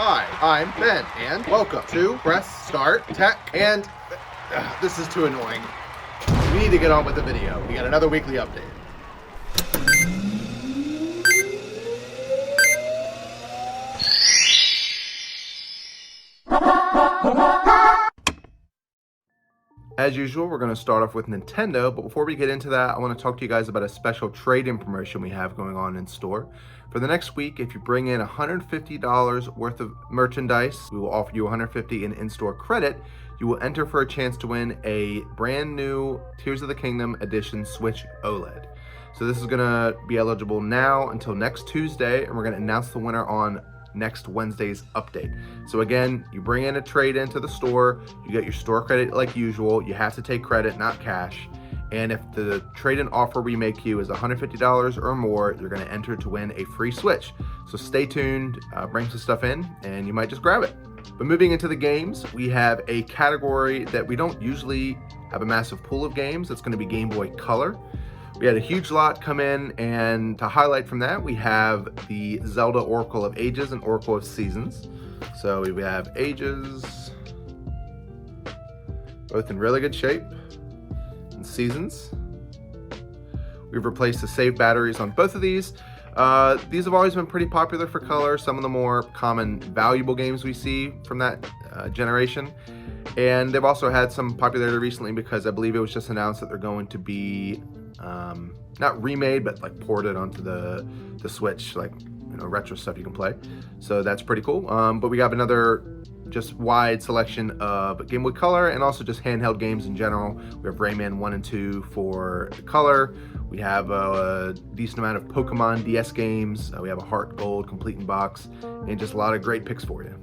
Hi, I'm Ben, and welcome to Press Start Tech, and this is too annoying. We need to get on with the video. We got another weekly update. As usual, we're going to start off with Nintendo, but before we get into that, I want to talk to you guys about a special trade-in promotion we have going on in store. For the next week, if you bring in $150 worth of merchandise, we will offer you $150 in in-store credit. You will enter for a chance to win a brand new Tears of the Kingdom Edition Switch OLED. So this is going to be eligible now until next Tuesday, and we're going to announce the winner on next Wednesday's update. So again, you bring in a trade into the store, you get your store credit like usual. You have to take credit, not cash. And if the trade-in offer we make you is $150 or more, you're going to enter to win a free Switch. So stay tuned, bring some stuff in, and you might just grab it. But moving into the games, we have a category that we don't usually have a massive pool of games. It's going to be Game Boy Color. We had a huge lot come in, and to highlight from that, we have the Zelda Oracle of Ages and Oracle of Seasons. So we have Ages, both in really good shape, and Seasons. We've replaced the save batteries on both of these. These have always been pretty popular for Color, some of the more common valuable games we see from that generation. And they've also had some popularity recently because I believe it was just announced that they're going to be not remade, but like ported onto the Switch, like, you know, retro stuff you can play. So that's pretty cool. But we have another just wide selection of Game Boy Color and also just handheld games in general. We have Rayman 1 and 2 for the Color. We have a decent amount of Pokemon DS games. We have a Heart Gold Complete in Box, and just a lot of great picks for you.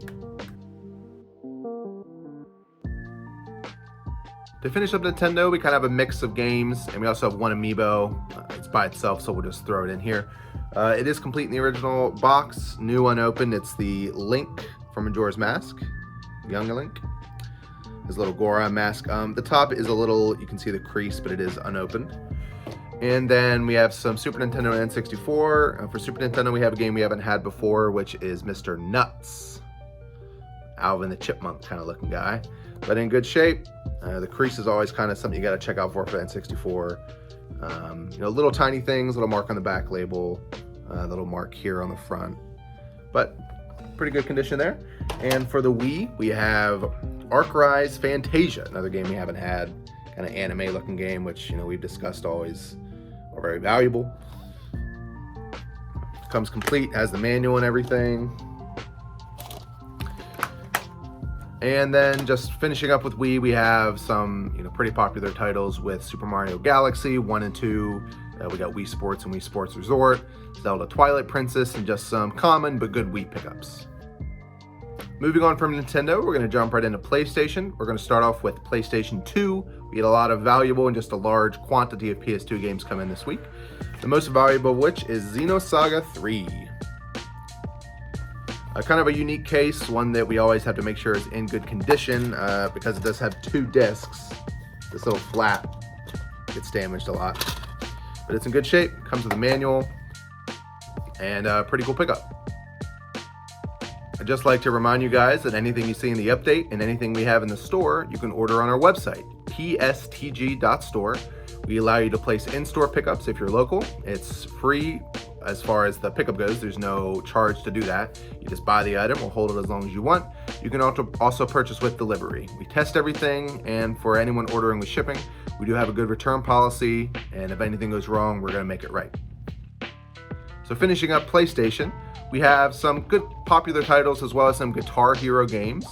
To finish up Nintendo, we kind of have a mix of games, and we also have one amiibo. It's by itself, so we'll just throw it in here. It is complete in the original box, new unopened. It's the Link from Majora's Mask, Young Link. His little Goron mask. The top is a little, you can see the crease, but it is unopened. And then we have some Super Nintendo and N64. For Super Nintendo, we have a game we haven't had before, which is Mr. Nuts. Alvin the Chipmunk kind of looking guy, but in good shape. The crease is always kind of something you got to check out for N64. You know, little tiny things, little mark on the back label, little mark here on the front, but pretty good condition there. And for the Wii, we have Arc Rise Fantasia, another game we haven't had, kind of anime looking game, which, you know, we've discussed always are very valuable. Comes complete, has the manual and everything. And then just finishing up with Wii, we have some, you know, pretty popular titles with Super Mario Galaxy 1 and 2. We got Wii Sports and Wii Sports Resort, Zelda Twilight Princess, and just some common but good Wii pickups. Moving on from Nintendo, we're going to jump right into PlayStation. We're going to start off with PlayStation 2. We had a lot of valuable and just a large quantity of PS2 games come in this week. The most valuable of which is Xenosaga 3. Kind of a unique case, one that we always have to make sure is in good condition because it does have 2 discs. This little flap gets damaged a lot, but it's in good shape. Comes with a manual and a pretty cool pickup. I'd just like to remind you guys that anything you see in the update and anything we have in the store, you can order on our website, pstg.store. We allow you to place in-store pickups if you're local. It's free. As far as the pickup goes, there's no charge to do that. You just buy the item, we'll hold it as long as you want. You can also purchase with delivery. We test everything, and for anyone ordering with shipping, we do have a good return policy, and if anything goes wrong, we're gonna make it right. So finishing up PlayStation, we have some good popular titles as well as some Guitar Hero games.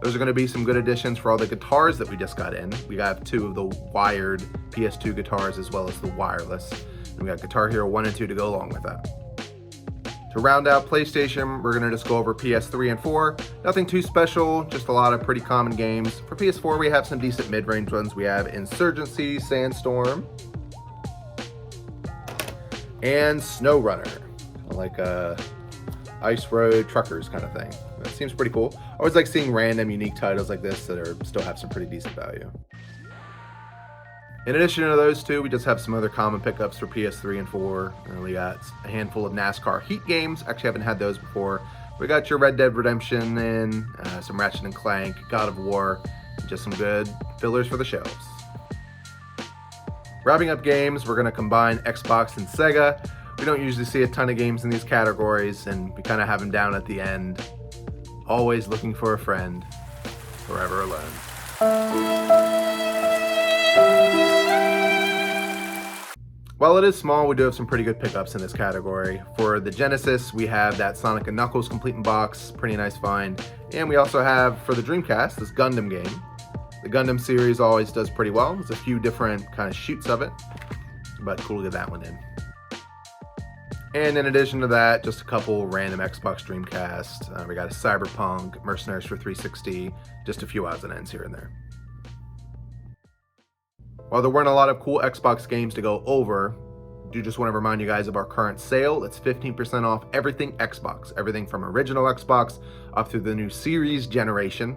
Those are gonna be some good additions for all the guitars that we just got in. We got 2 of the wired PS2 guitars as well as the wireless. We got Guitar Hero 1 and 2 to go along with that. To round out PlayStation, we're going to just go over PS3 and 4. Nothing too special, just a lot of pretty common games. For PS4, we have some decent mid-range ones. We have Insurgency, Sandstorm, and SnowRunner, like Ice Road Truckers kind of thing. It seems pretty cool. I always like seeing random, unique titles like this that still have some pretty decent value. In addition to those 2, we just have some other common pickups for PS3 and 4. And we got a handful of NASCAR Heat games. Actually, haven't had those before. We got your Red Dead Redemption in, some Ratchet and Clank, God of War, just some good fillers for the shelves. Wrapping up games, we're going to combine Xbox and Sega. We don't usually see a ton of games in these categories, and we kind of have them down at the end. Always looking for a friend, forever alone. While it is small, we do have some pretty good pickups in this category. For the Genesis, we have that Sonic & Knuckles Complete in Box, pretty nice find. And we also have, for the Dreamcast, this Gundam game. The Gundam series always does pretty well. There's a few different kind of shoots of it, but cool to get that one in. And in addition to that, just a couple random Xbox Dreamcast. We got a Cyberpunk, Mercenaries for 360, just a few odds and ends here and there. While there weren't a lot of cool Xbox games to go over, I do just want to remind you guys of our current sale. It's 15% off everything Xbox, everything from original Xbox up through the new Series generation.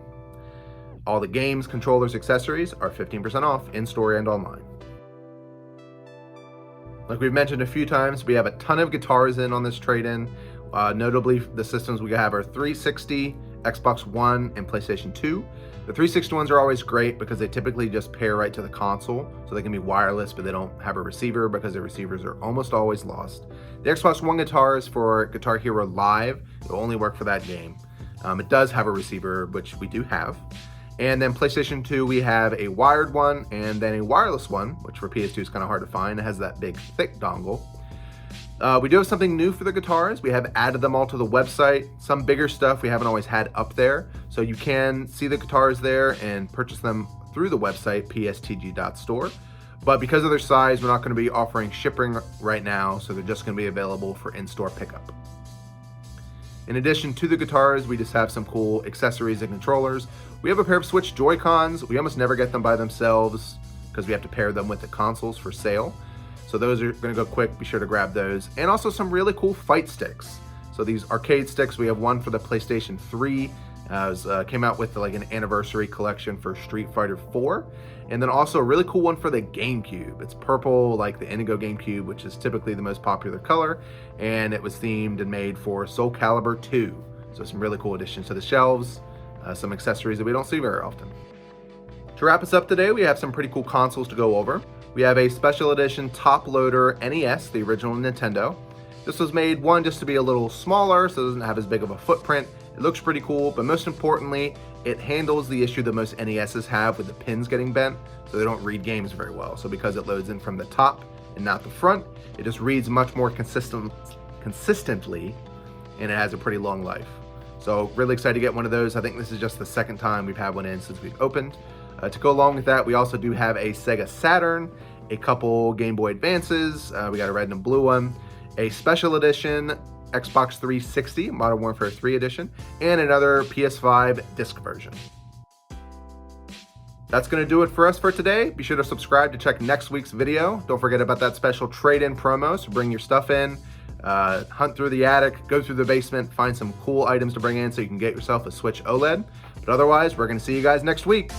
All the games, controllers, accessories are 15% off in-store and online. Like we've mentioned a few times, we have a ton of guitars in on this trade-in. Notably, the systems we have are 360, Xbox One, and PlayStation 2. The 360 ones are always great because they typically just pair right to the console, so they can be wireless, but they don't have a receiver because the receivers are almost always lost. The Xbox One guitars for Guitar Hero Live, it will only work for that game. It does have a receiver, which we do have. And then PlayStation 2, we have a wired one and then a wireless one, which for PS2 is kind of hard to find. It has that big, thick dongle. We do have something new for the guitars. We have added them all to the website. Some bigger stuff we haven't always had up there. So you can see the guitars there and purchase them through the website, pstg.store. But because of their size, we're not going to be offering shipping right now, so they're just going to be available for in-store pickup. In addition to the guitars, we just have some cool accessories and controllers. We have a pair of Switch Joy-Cons. We almost never get them by themselves because we have to pair them with the consoles for sale. So those are going to go quick. Be sure to grab those. And also some really cool fight sticks. So these arcade sticks, we have one for the PlayStation 3. Came out with like an anniversary collection for Street Fighter 4. And then also a really cool one for the GameCube. It's purple like the Indigo GameCube, which is typically the most popular color. And it was themed and made for Soul Calibur 2. So some really cool additions to the shelves. Some accessories that we don't see very often. To wrap us up today, we have some pretty cool consoles to go over. We have a special edition top loader NES, the original Nintendo. This was made, one, just to be a little smaller, so it doesn't have as big of a footprint. It looks pretty cool, but most importantly, it handles the issue that most NESs have with the pins getting bent, so they don't read games very well. So because it loads in from the top and not the front, it just reads much more consistently, and it has a pretty long life. So really excited to get one of those. I think this is just the second time we've had one in since we've opened. To go along with that, we also do have a Sega Saturn, a couple Game Boy Advances, we got a red and blue one, a special edition Xbox 360, Modern Warfare 3 edition, and another PS5 disc version. That's going to do it for us for today. Be sure to subscribe to check next week's video. Don't forget about that special trade-in promo, so bring your stuff in, hunt through the attic, go through the basement, find some cool items to bring in so you can get yourself a Switch OLED. But otherwise, we're going to see you guys next week.